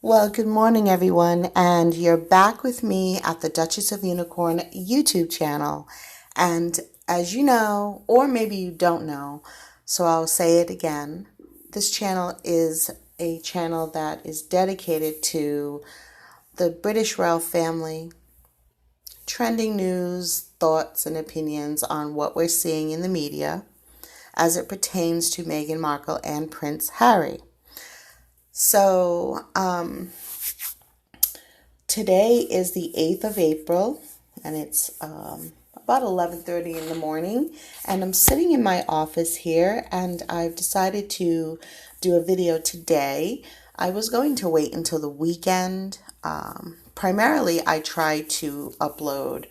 Well, good morning, everyone, and you're back with me at the Duchess of Unicorn YouTube channel. And as you know, or maybe you don't know, so I'll say it again, this channel is a channel that is dedicated to the British royal family, trending news, thoughts, and opinions on what we're seeing in the media as it pertains to Meghan Markle and Prince Harry. So, today is the 8th of April, and it's about 11:30 in the morning, and I'm sitting in my office here, and I've decided to do a video today. I was going to wait until the weekend. Primarily, I try to upload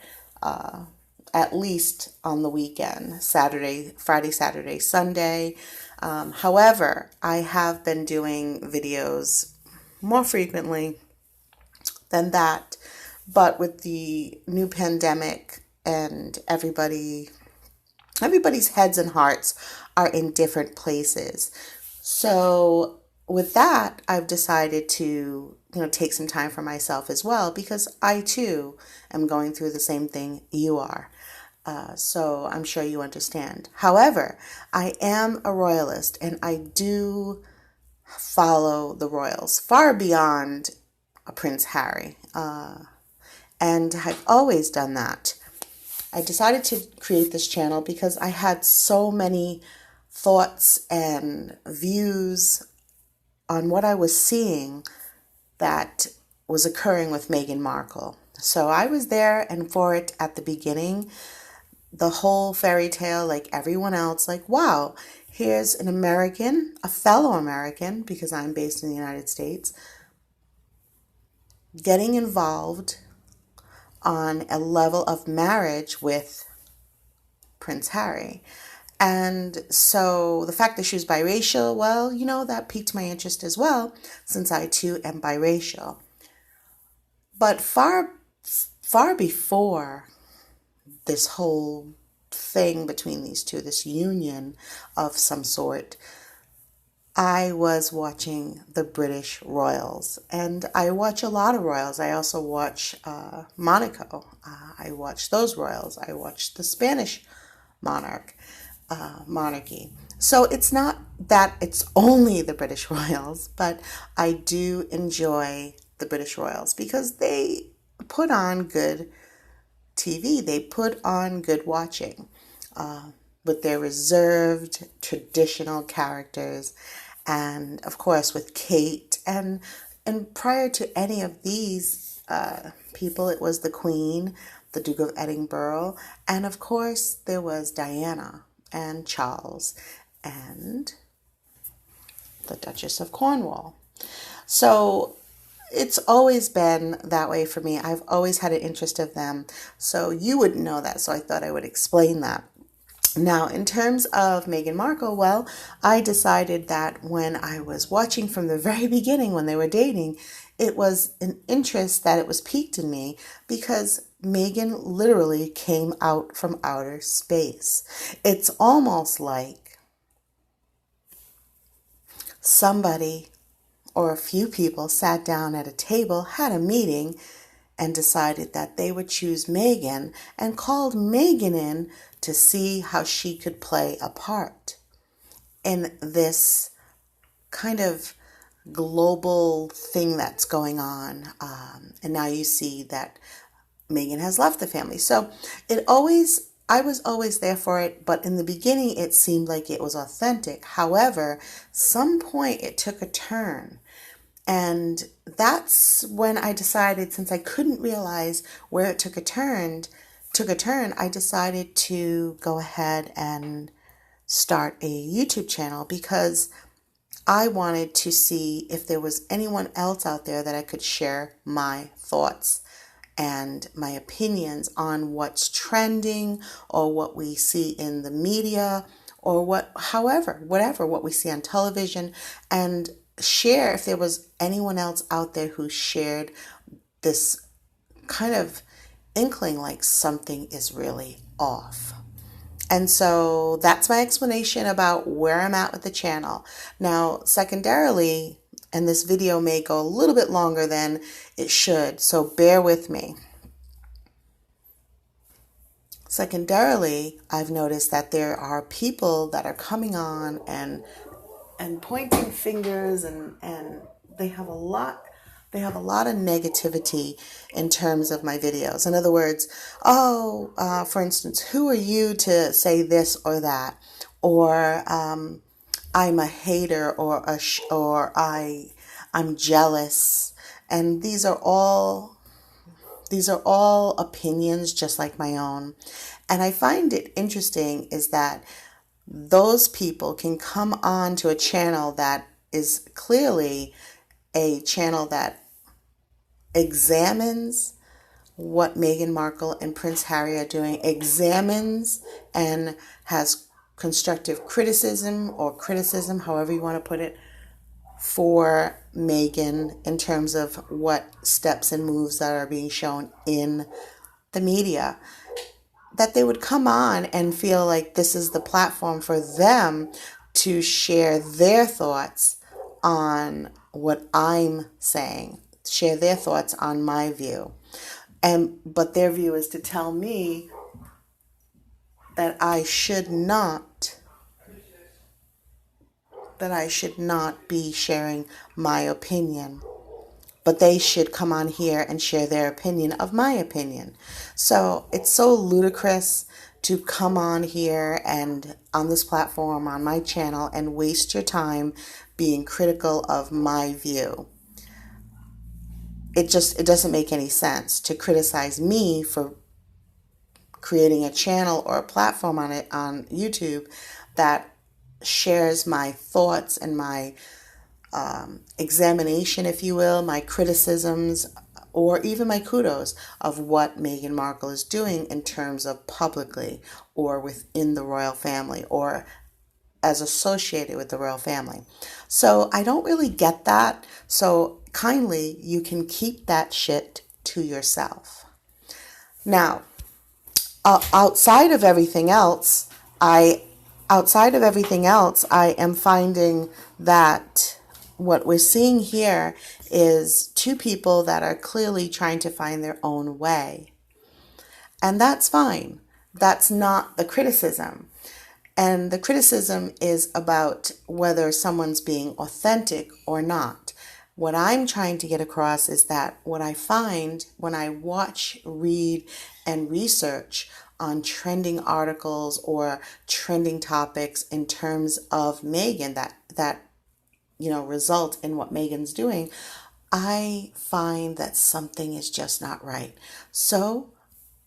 at least on the weekend, Friday, Saturday, Sunday. However, I have been doing videos more frequently than that, but with the new pandemic and everybody's heads and hearts are in different places. So with that, I've decided to take some time for myself as well, because I too am going through the same thing you are. So I'm sure you understand. However, I am a royalist, and I do follow the royals far beyond Prince Harry, and I've always done that. I decided to create this channel because I had so many thoughts and views on what I was seeing that was occurring with Meghan Markle. So I was there and for it at the beginning, the whole fairy tale, like everyone else, like, wow, here's an American, a fellow American, because I'm based in the United States, getting involved on a level of marriage with Prince Harry. And so the fact that she was biracial, well, that piqued my interest as well, since I too am biracial. But far before this whole thing between these two, this union of some sort, I was watching the British royals, and I watch a lot of royals. I also watch Monaco. I watch those royals. I watch the Spanish monarchy. So it's not that it's only the British royals, but I do enjoy the British royals because they put on good TV. They put on good watching with their reserved, traditional characters. And of course, with Kate, and prior to any of these people, it was the Queen, the Duke of Edinburgh, and of course there was Diana and Charles and the Duchess of Cornwall. So it's always been that way for me. I've always had an interest of them. So you wouldn't know that, so I thought I would explain that. Now, in terms of Meghan Markle, well, I decided that when I was watching from the very beginning, when they were dating, it was an interest that it was piqued in me because Meghan literally came out from outer space. It's almost like somebody or a few people sat down at a table, had a meeting, and decided that they would choose Meghan and called Meghan in to see how she could play a part in this kind of global thing that's going on. And now you see that Meghan has left the family. So I was always there for it, but in the beginning it seemed like it was authentic. However, some point it took a turn. And that's when I decided, since I couldn't realize where it took a turn, I decided to go ahead and start a YouTube channel because I wanted to see if there was anyone else out there that I could share my thoughts and my opinions on what's trending or what we see in the media or whatever what we see on television, and share if there was anyone else out there who shared this kind of inkling like something is really off. And so that's my explanation about where I'm at with the channel. Now, secondarily, and this video may go a little bit longer than it should, so bear with me. Secondarily, I've noticed that there are people that are coming on and pointing fingers, and they have a lot of negativity in terms of my videos. In other words, for instance, who are you to say this or that, or I'm a hater, or I'm jealous, and these are all opinions just like my own. And I find it interesting is that those people can come on to a channel that is clearly a channel that examines what Meghan Markle and Prince Harry are doing, examines and has constructive criticism, however you want to put it, for Meghan in terms of what steps and moves that are being shown in the media, that they would come on and feel like this is the platform for them to share their thoughts on what I'm saying, share their thoughts on my view. But their view is to tell me that I should not be sharing my opinion, but they should come on here and share their opinion of my opinion. So it's so ludicrous to come on here and on this platform, on my channel, and waste your time being critical of my view. It doesn't make any sense to criticize me for creating a channel or a platform on YouTube that shares my thoughts and my examination, if you will, my criticisms, or even my kudos of what Meghan Markle is doing in terms of publicly or within the royal family or as associated with the royal family. So I don't really get that. So kindly, you can keep that shit to yourself. Now, outside of everything else, I am finding that what we're seeing here is two people that are clearly trying to find their own way. And that's fine. That's not the criticism. And the criticism is about whether someone's being authentic or not. What I'm trying to get across is that what I find when I watch, read, and research on trending articles or trending topics in terms of Meghan that result in what Meghan's doing, I find that something is just not right. So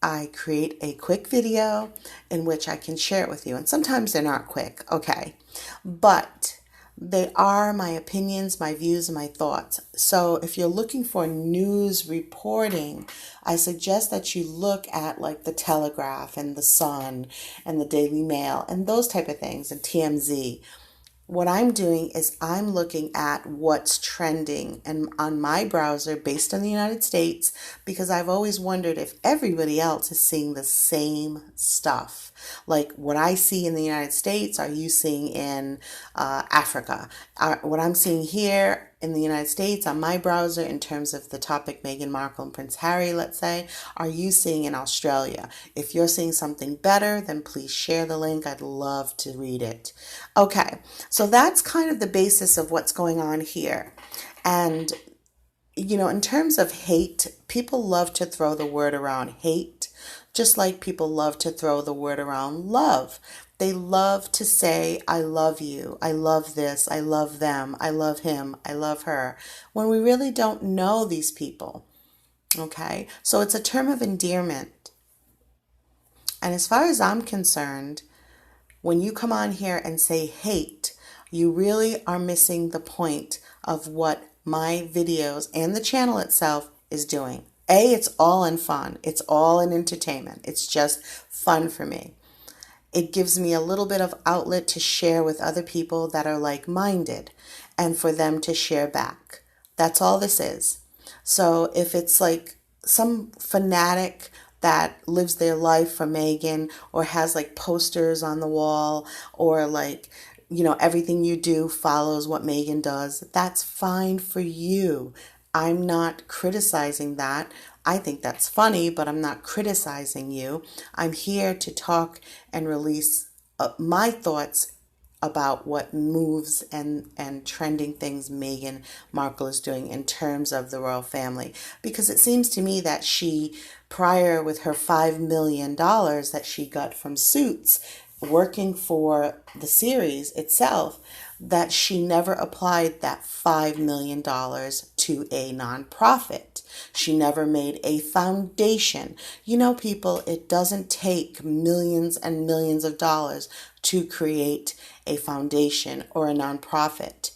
I create a quick video in which I can share it with you. And sometimes they're not quick, okay? But they are my opinions, my views, and my thoughts. So if you're looking for news reporting, I suggest that you look at like the Telegraph and the Sun and the Daily Mail and those type of things, and TMZ. What I'm doing is I'm looking at what's trending and on my browser based on the United States, because I've always wondered if everybody else is seeing the same stuff. Like what I see in the United States, are you seeing in Africa? What I'm seeing here in the United States on my browser in terms of the topic Meghan Markle and Prince Harry, let's say, are you seeing in Australia? If you're seeing something better, then please share the link. I'd love to read it. Okay, so that's kind of the basis of what's going on here. And, in terms of hate, people love to throw the word around hate, just like people love to throw the word around love. They love to say, I love you, I love this, I love them, I love him, I love her, when we really don't know these people, okay? So it's a term of endearment. And as far as I'm concerned, when you come on here and say hate, you really are missing the point of what my videos and the channel itself is doing. It's all in fun. It's all in entertainment. It's just fun for me. It gives me a little bit of outlet to share with other people that are like-minded and for them to share back. That's all this is. So if it's like some fanatic that lives their life for Meghan or has like posters on the wall or like everything you do follows what Meghan does. That's fine for you. I'm not criticizing that. I think that's funny, but I'm not criticizing you. I'm here to talk and release my thoughts about what moves and trending things Meghan Markle is doing in terms of the royal family. Because it seems to me that she, prior with her $5 million that she got from Suits, working for the series itself, that she never applied that $5 million to a nonprofit. She never made a foundation. People, it doesn't take millions and millions of dollars to create a foundation or a nonprofit.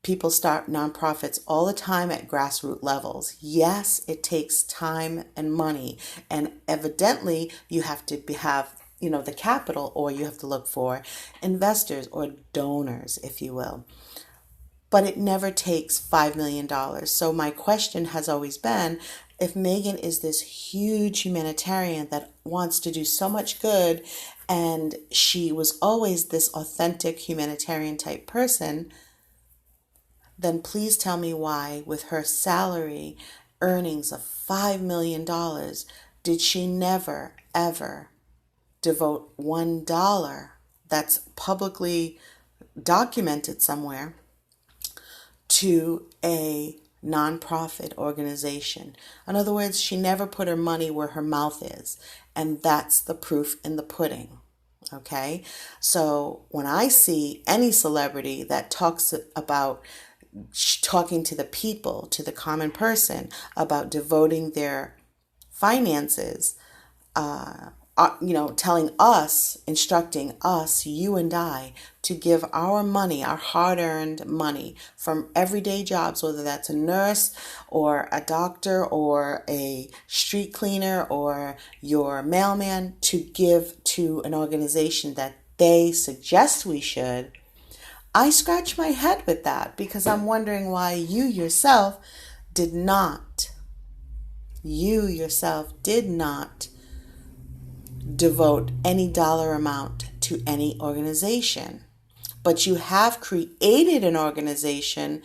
People start nonprofits all the time at grassroots levels. Yes, it takes time and money, and evidently you have to have the capital, or you have to look for investors or donors, if you will. But it never takes $5 million. So my question has always been, if Meghan is this huge humanitarian that wants to do so much good, and she was always this authentic humanitarian type person, then please tell me why, with her salary earnings of $5 million, did she never, ever devote $1 that's publicly documented somewhere to a nonprofit organization? In other words, she never put her money where her mouth is, and that's the proof in the pudding. Okay, so when I see any celebrity that talks about talking to the people, to the common person, about devoting their finances, telling us, instructing us, you and I, to give our money, our hard-earned money from everyday jobs, whether that's a nurse or a doctor or a street cleaner or your mailman, to give to an organization that they suggest we should. I scratch my head with that, because I'm wondering why you yourself did not devote any dollar amount to any organization. But you have created an organization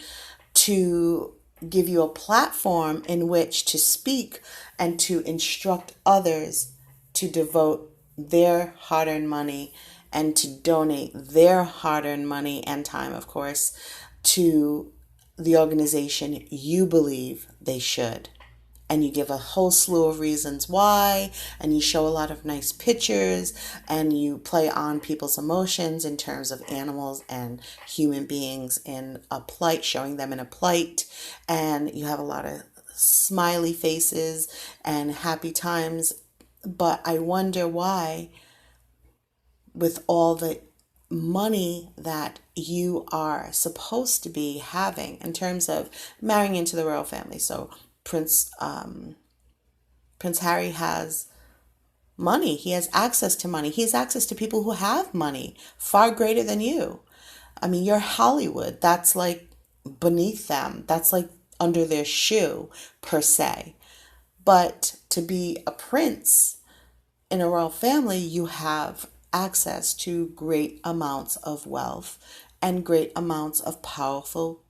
to give you a platform in which to speak and to instruct others to devote their hard-earned money and to donate their hard-earned money and time, of course, to the organization you believe they should. And you give a whole slew of reasons why, and you show a lot of nice pictures, and you play on people's emotions in terms of animals and human beings in a plight, showing them in a plight, and you have a lot of smiley faces and happy times. But I wonder why, with all the money that you are supposed to be having in terms of marrying into the royal family. So Prince Harry has money. He has access to money. He has access to people who have money far greater than you. I mean, you're Hollywood. That's like beneath them. That's like under their shoe, per se. But to be a prince in a royal family, you have access to great amounts of wealth and great amounts of powerful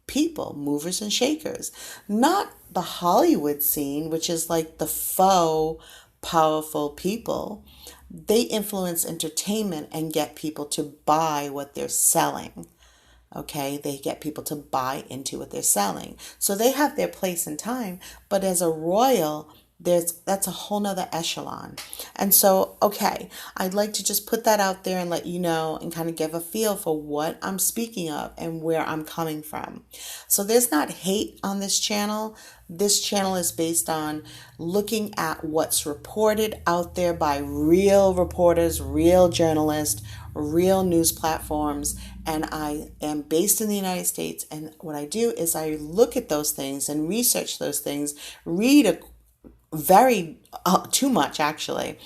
people, movers and shakers. Not the Hollywood scene, which is like the faux powerful people. They influence entertainment and get people to buy what they're selling. Okay, they get people to buy into what they're selling. So they have their place in time, but as a royal, that's a whole nother echelon. And so, okay, I'd like to just put that out there and let you know and kind of give a feel for what I'm speaking of and where I'm coming from. So there's not hate on this channel. This channel is based on looking at what's reported out there by real reporters, real journalists, real news platforms. And I am based in the United States. And what I do is I look at those things and research those things, read too much actually,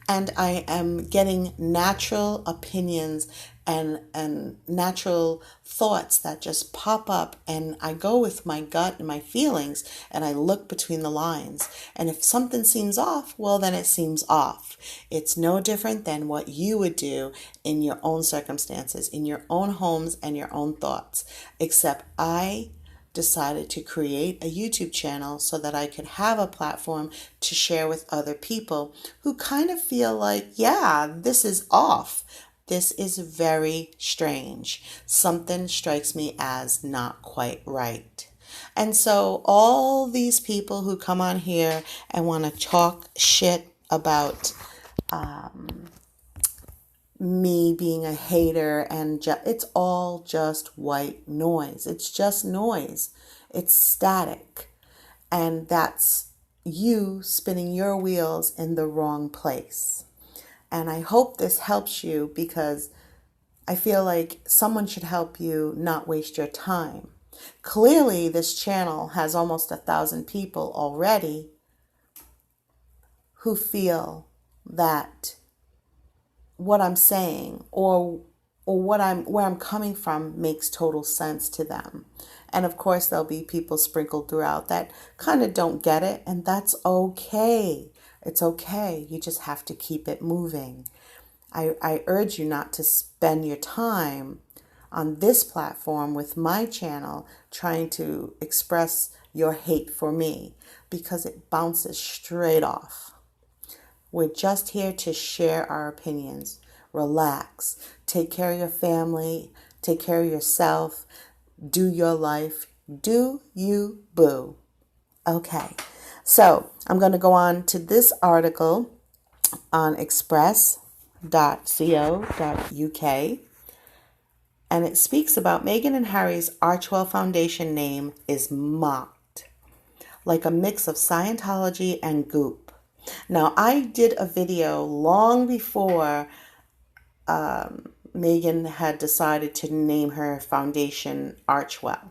and I am getting natural opinions and natural thoughts that just pop up, and I go with my gut and my feelings, and I look between the lines. And if something seems off, well, then it seems off. It's no different than what you would do in your own circumstances, in your own homes and your own thoughts, except I decided to create a YouTube channel so that I could have a platform to share with other people who kind of feel like, yeah, this is off. This is very strange. Something strikes me as not quite right. And so all these people who come on here and want to talk shit about me being a hater, and it's all just white noise. It's just noise. It's static. And that's you spinning your wheels in the wrong place. And I hope this helps you, because I feel like someone should help you not waste your time. Clearly, this channel has almost 1,000 people already who feel that what I'm saying or where I'm coming from makes total sense to them. And of course, there'll be people sprinkled throughout that kind of don't get it, and that's okay. It's okay. You just have to keep it moving. I urge you not to spend your time on this platform with my channel trying to express your hate for me, because it bounces straight off. We're just here to share our opinions. Relax. Take care of your family. Take care of yourself. Do your life. Do you, boo. Okay. So I'm going to go on to this article on express.co.uk. And it speaks about Meghan and Harry's ArcheWell Foundation name is mocked, like a mix of Scientology and Goop. Now, I did a video long before Meghan had decided to name her foundation ArcheWell.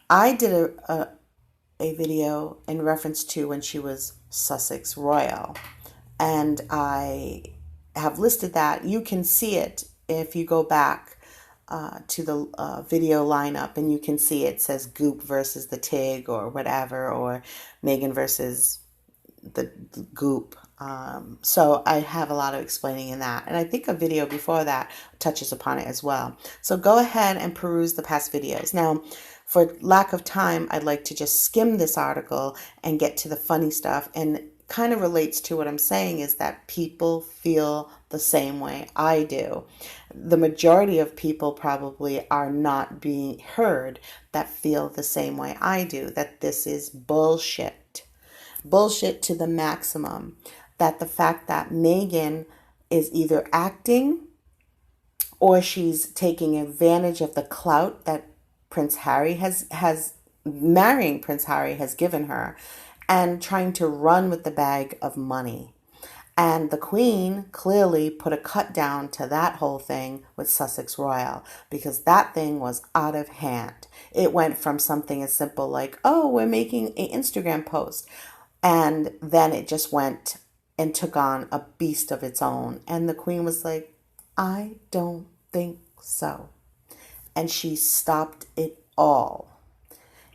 I did a video in reference to when she was Sussex Royal, and I have listed that. You can see it if you go back to the video lineup, and you can see it says Goop versus the Tig or whatever, or Meghan versus the Goop. So I have a lot of explaining in that. And I think a video before that touches upon it as well. So go ahead and peruse the past videos. Now, for lack of time, I'd like to just skim this article and get to the funny stuff. And kind of relates to what I'm saying is that people feel the same way I do. The majority of people probably are not being heard that feel the same way I do, that this is bullshit. Bullshit to the maximum. That the fact that Meghan is either acting or she's taking advantage of the clout that Prince Harry has marrying Prince Harry has given her, and trying to run with the bag of money. And the Queen clearly put a cut down to that whole thing with Sussex Royal, because that thing was out of hand. It went from something as simple like, oh, we're making an Instagram post. And then it just went and took on a beast of its own. And the Queen was like, I don't think so. And she stopped it all.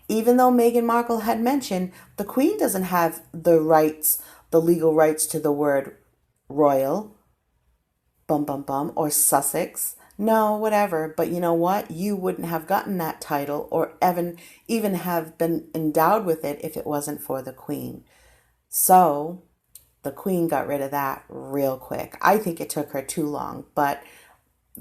Even though Meghan Markle had mentioned the Queen doesn't have the rights, the legal rights to the word royal, or Sussex. No, whatever. But you know what? You wouldn't have gotten that title or even have been endowed with it if it wasn't for the Queen. So the Queen got rid of that real quick. I think it took her too long, but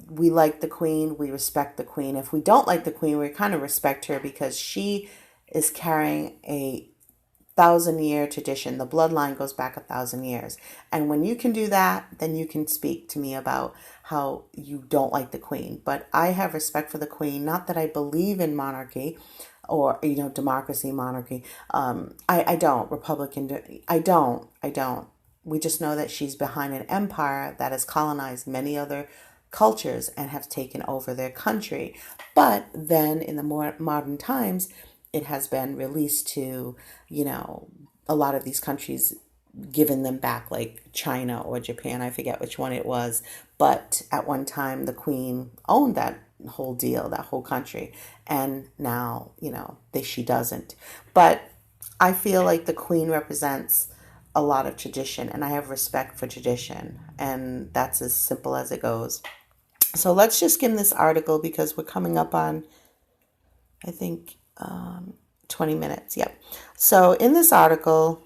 we like the Queen. We respect the Queen. If we don't like the Queen, we kind of respect her because she is carrying a 1,000-year tradition. The bloodline goes back 1,000 years. And when you can do that, then you can speak to me about how you don't like the Queen. But I have respect for the Queen. Not that I believe in monarchy or, democracy, monarchy. I don't. Republican. I don't. We just know that she's behind an empire that has colonized many other cultures and have taken over their country. But then in the more modern times, it has been released to, a lot of these countries given them back, like China or Japan. I forget which one it was. But at one time, the Queen owned that whole deal, that whole country. And now, she doesn't. But I feel like the Queen represents a lot of tradition, and I have respect for tradition. And that's as simple as it goes. So let's just skim this article because we're coming up on, I think, 20 minutes. Yep. So in this article,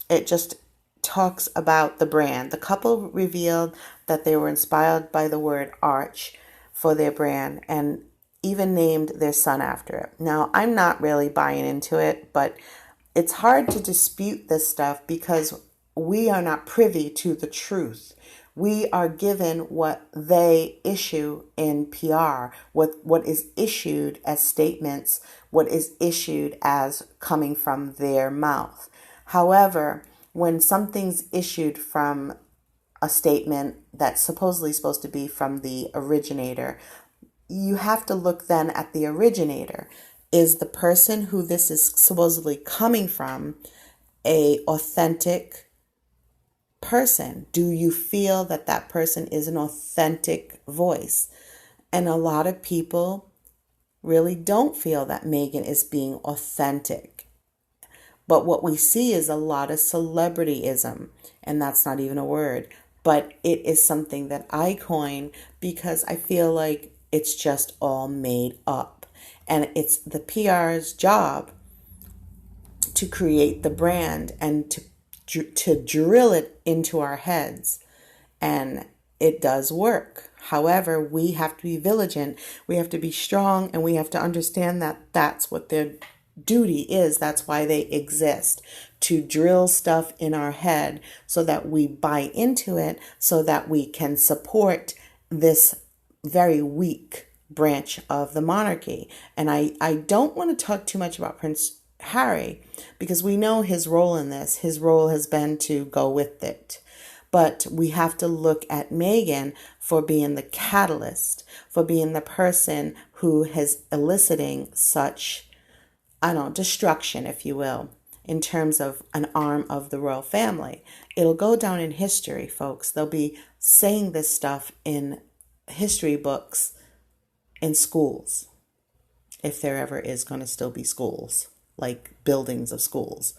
it just talks about the brand. The couple revealed that they were inspired by the word arch for their brand and even named their son after it. Now, I'm not really buying into it, but it's hard to dispute this stuff because we are not privy to the truth. We are given what they issue in PR, what is issued as statements, what is issued as coming from their mouth. However, when something's issued from a statement that's supposedly supposed to be from the originator, you have to look then at the originator. Is the person who this is supposedly coming from a authentic person? Do you feel that that person is an authentic voice? And a lot of people really don't feel that Meghan is being authentic. But what we see is a lot of celebrityism, and that's not even a word, but it is something that I coin because I feel like it's just all made up. And it's the PR's job to create the brand and to drill it into our heads. And it does work. However, we have to be vigilant, we have to be strong, and we have to understand that that's what their duty is. That's why they exist, to drill stuff in our head so that we buy into it, so that we can support this very weak branch of the monarchy. And I don't want to talk too much about Prince Harry because we know his role in this. His role has been to go with it. But we have to look at Meghan for being the catalyst, for being the person who is eliciting such, destruction, if you will, in terms of an arm of the royal family. It'll go down in history, folks. They'll be saying this stuff in history books in schools, if there ever is going to still be schools, like buildings of schools,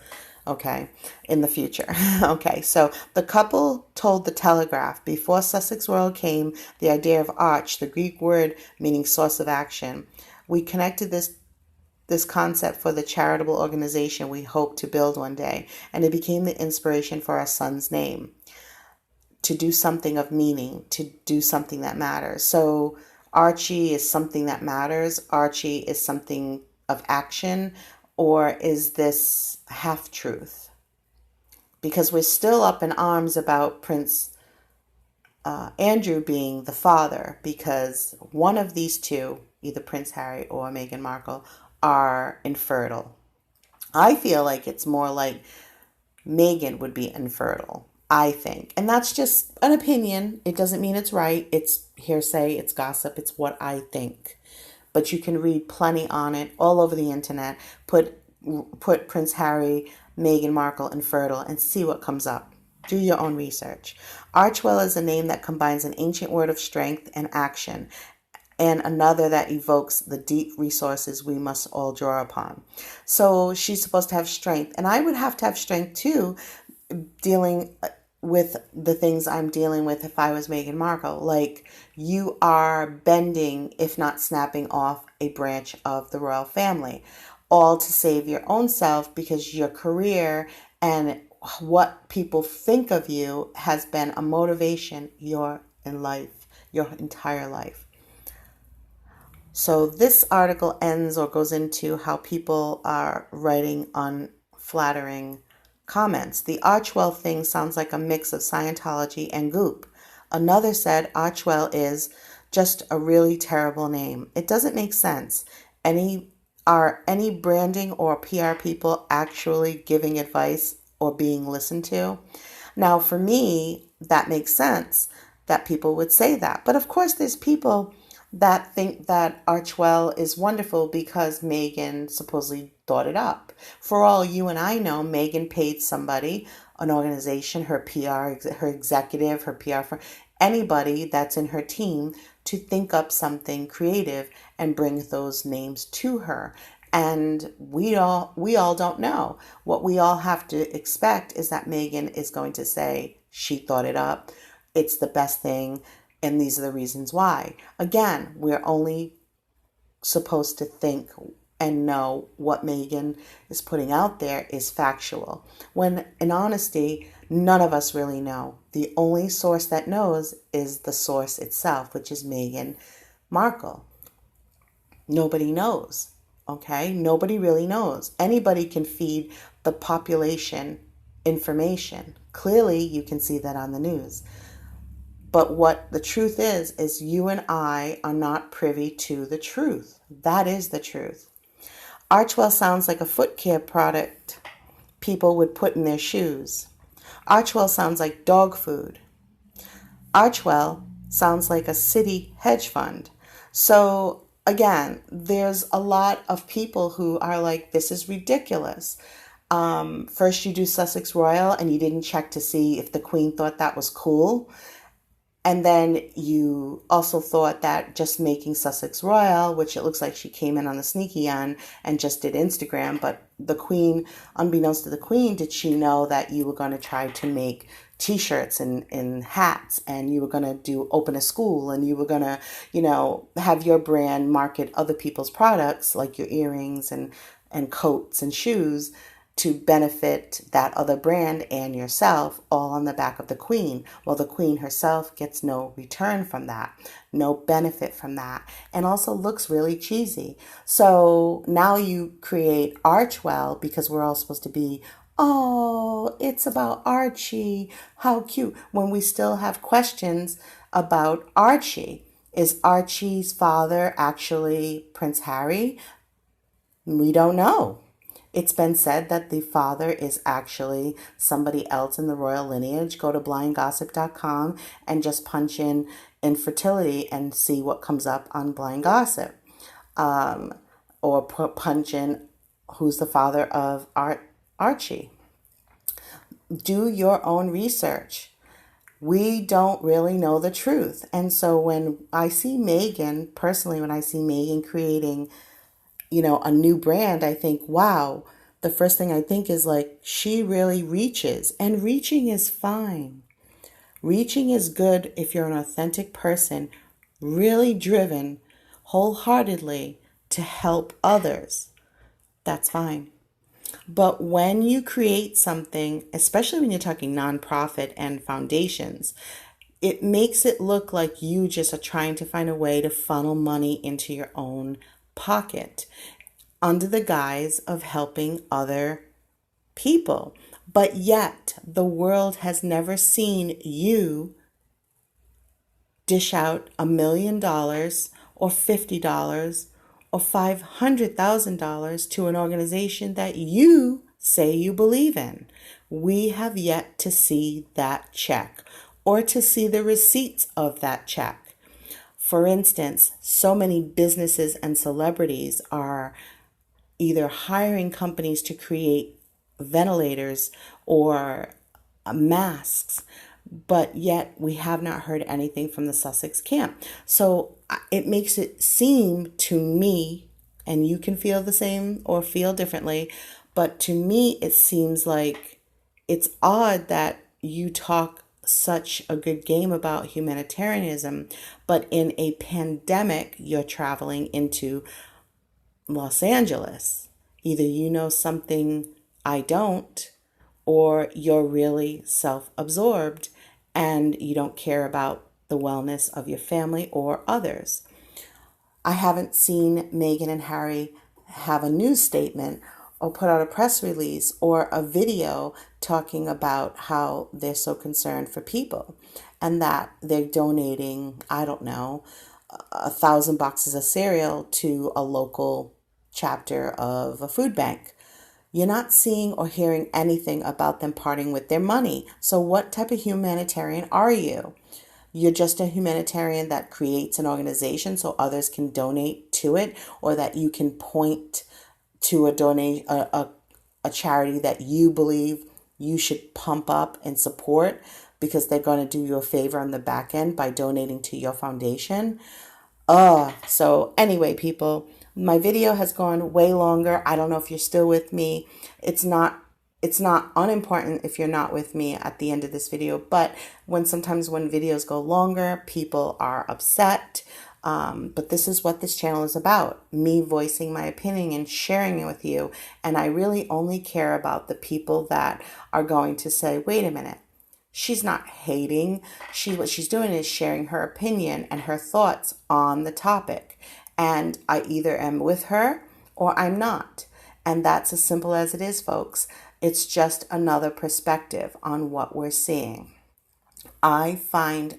okay, in the future. Okay, so the couple told the Telegraph, before Sussex Royal came the idea of arch, the Greek word meaning source of action. We connected this concept for the charitable organization we hope to build one day, and it became the inspiration for our son's name, to do something of meaning, to do something that matters. So Archie is something that matters. Archie is something of action. Or is this half-truth? Because we're still up in arms about Prince Andrew being the father, because one of these two, either Prince Harry or Meghan Markle, are infertile. I feel like it's more like Meghan would be infertile, I think. And that's just an opinion. It doesn't mean it's right. It's hearsay, it's gossip, it's what I think. But you can read plenty on it all over the internet. Put Prince Harry, Meghan Markle infertile and see what comes up. Do your own research. ArcheWell is a name that combines an ancient word of strength and action, and another that evokes the deep resources we must all draw upon. So she's supposed to have strength, and I would have to have strength too, dealing with the things I'm dealing with if I was Meghan Markle. Like, you are bending, if not snapping off, a branch of the royal family, all to save your own self, because your career and what people think of you has been a motivation your entire life. So this article ends or goes into how people are writing unflattering comments. The Archewell thing sounds like a mix of Scientology and Goop. Another said Archewell is just a really terrible name. It doesn't make sense. Are any branding or PR people actually giving advice or being listened to? Now, for me, that makes sense that people would say that. But of course, there's people that think that ArcheWell is wonderful because Meghan supposedly thought it up. For all you and I know, Meghan paid somebody an organization, her PR, her executive, her PR firm, anybody that's in her team to think up something creative and bring those names to her. And we all don't know. What we all have to expect is that Meghan is going to say she thought it up. It's the best thing, and these are the reasons why. Again, we're only supposed to think and know what Meghan is putting out there is factual. When in honesty, none of us really know. The only source that knows is the source itself, which is Meghan Markle. Nobody knows. Okay? Nobody really knows. Anybody can feed the population information. Clearly, you can see that on the news. But what the truth is you and I are not privy to the truth. That is the truth. ArcheWell sounds like a foot care product people would put in their shoes. ArcheWell sounds like dog food. ArcheWell sounds like a city hedge fund. So again, there's a lot of people who are like, this is ridiculous. First you do Sussex Royal and you didn't check to see if the Queen thought that was cool. And then you also thought that just making Sussex Royal, which it looks like she came in on the sneaky end and just did Instagram, but the Queen, unbeknownst to the Queen, did she know that you were going to try to make t-shirts and hats, and you were going to open a school, and you were going to, have your brand market other people's products like your earrings and coats and shoes to benefit that other brand and yourself, all on the back of the Queen. Well, the Queen herself gets no return from that, no benefit from that, and also looks really cheesy. So now you create ArcheWell because we're all supposed to be, oh, it's about Archie, how cute, when we still have questions about Archie. Is Archie's father actually Prince Harry? We don't know. It's been said that the father is actually somebody else in the royal lineage. Go to blindgossip.com and just punch in infertility and see what comes up on Blind Gossip. Or punch in who's the father of Archie. Do your own research. We don't really know the truth. And so when I see Meghan, personally, when I see Meghan creating a new brand, I think, wow, the first thing I think is like, she really reaches, and reaching is fine. Reaching is good if you're an authentic person, really driven wholeheartedly to help others. That's fine. But when you create something, especially when you're talking nonprofit and foundations, it makes it look like you just are trying to find a way to funnel money into your own pocket under the guise of helping other people. But yet the world has never seen you dish out $1 million or $50 or $500,000 to an organization that you say you believe in. We have yet to see that check or to see the receipts of that check. For instance, so many businesses and celebrities are either hiring companies to create ventilators or masks, but yet we have not heard anything from the Sussex camp. So it makes it seem to me, and you can feel the same or feel differently, but to me it seems like it's odd that you talk such a good game about humanitarianism, but in a pandemic, you're traveling into Los Angeles. Either you know something I don't, or you're really self-absorbed and you don't care about the wellness of your family or others. I haven't seen Meghan and Harry have a news statement or put out a press release or a video talking about how they're so concerned for people and that they're donating, I don't know, 1,000 boxes of cereal to a local chapter of a food bank. You're not seeing or hearing anything about them parting with their money. So what type of humanitarian are you? You're just a humanitarian that creates an organization so others can donate to it, or that you can point to a charity that you believe you should pump up and support because they're going to do you a favor on the back end by donating to your foundation. So anyway, people, my video has gone way longer. I don't know if you're still with me. It's not unimportant if you're not with me at the end of this video, but sometimes when videos go longer, people are upset. But this is what this channel is about, me voicing my opinion and sharing it with you. And I really only care about the people that are going to say, wait a minute, she's not hating. What she's doing is sharing her opinion and her thoughts on the topic. And I either am with her or I'm not. And that's as simple as it is, folks. It's just another perspective on what we're seeing. I find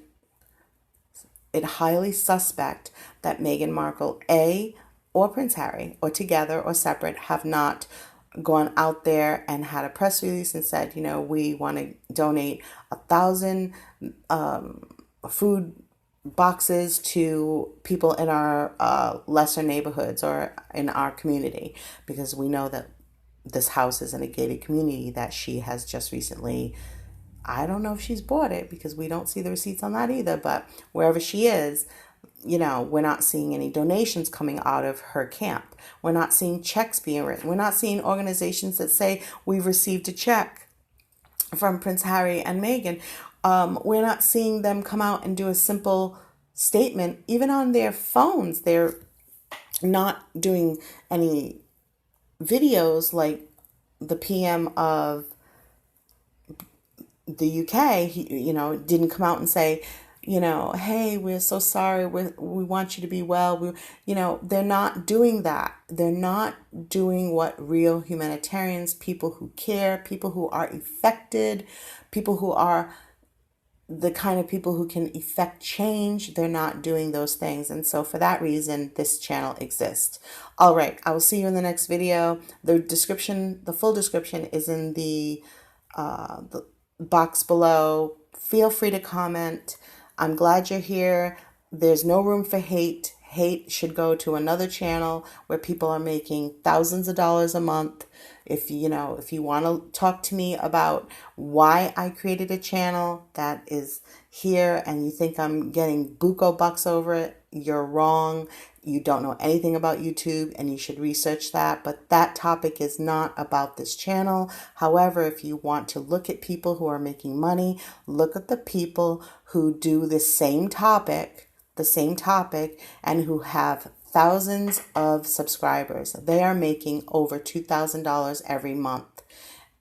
it highly suspect that Meghan Markle, or Prince Harry, or together or separate, have not gone out there and had a press release and said, we want to donate 1,000 food boxes to people in our lesser neighborhoods or in our community, because we know that this house is in a gated community that she has just recently, I don't know if she's bought it because we don't see the receipts on that either, but wherever she is, we're not seeing any donations coming out of her camp. We're not seeing checks being written. We're not seeing organizations that say we've received a check from Prince Harry and Meghan. We're not seeing them come out and do a simple statement. Even on their phones, they're not doing any videos like the PM of the UK, didn't come out and say, hey, we're so sorry. We want you to be well. They're not doing that. They're not doing what real humanitarians, people who care, people who are affected, people who are the kind of people who can effect change, they're not doing those things. And so for that reason, this channel exists. All right, I will see you in the next video. The full description is in the box below. Feel free to comment. I'm glad you're here. There's no room for hate. Hate should go to another channel where people are making thousands of dollars a month. If you want to talk to me about why I created a channel that is here and you think I'm getting buco bucks over it, you're wrong. You don't know anything about YouTube and you should research that. But that topic is not about this channel. However, if you want to look at people who are making money, look at the people who do the same topic, and who have thousands of subscribers. They are making over $2,000 every month.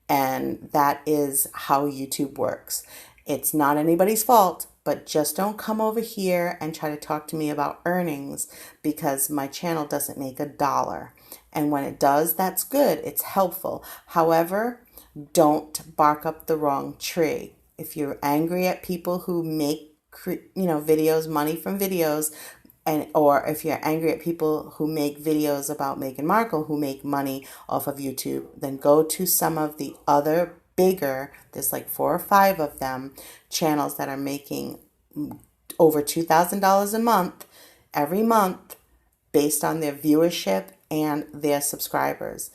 And that is how YouTube works. It's not anybody's fault, but just don't come over here and try to talk to me about earnings, because my channel doesn't make $1. And when it does, that's good. It's helpful. However, don't bark up the wrong tree. If you're angry at people who make videos, money from videos, or if you're angry at people who make videos about Meghan Markle who make money off of YouTube, then go to some of the other bigger, there's like 4 or 5 of them, channels that are making over $2,000 a month, every month, based on their viewership and their subscribers.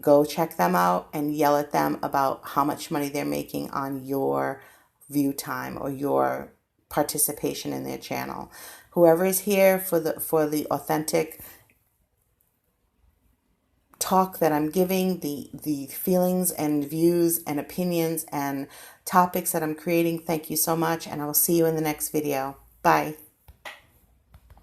Go check them out and yell at them about how much money they're making on your view time or your participation in their channel. Whoever is here for the authentic talk that I'm giving, the feelings and views and opinions and topics that I'm creating, thank you so much, and I will see you in the next video. Bye.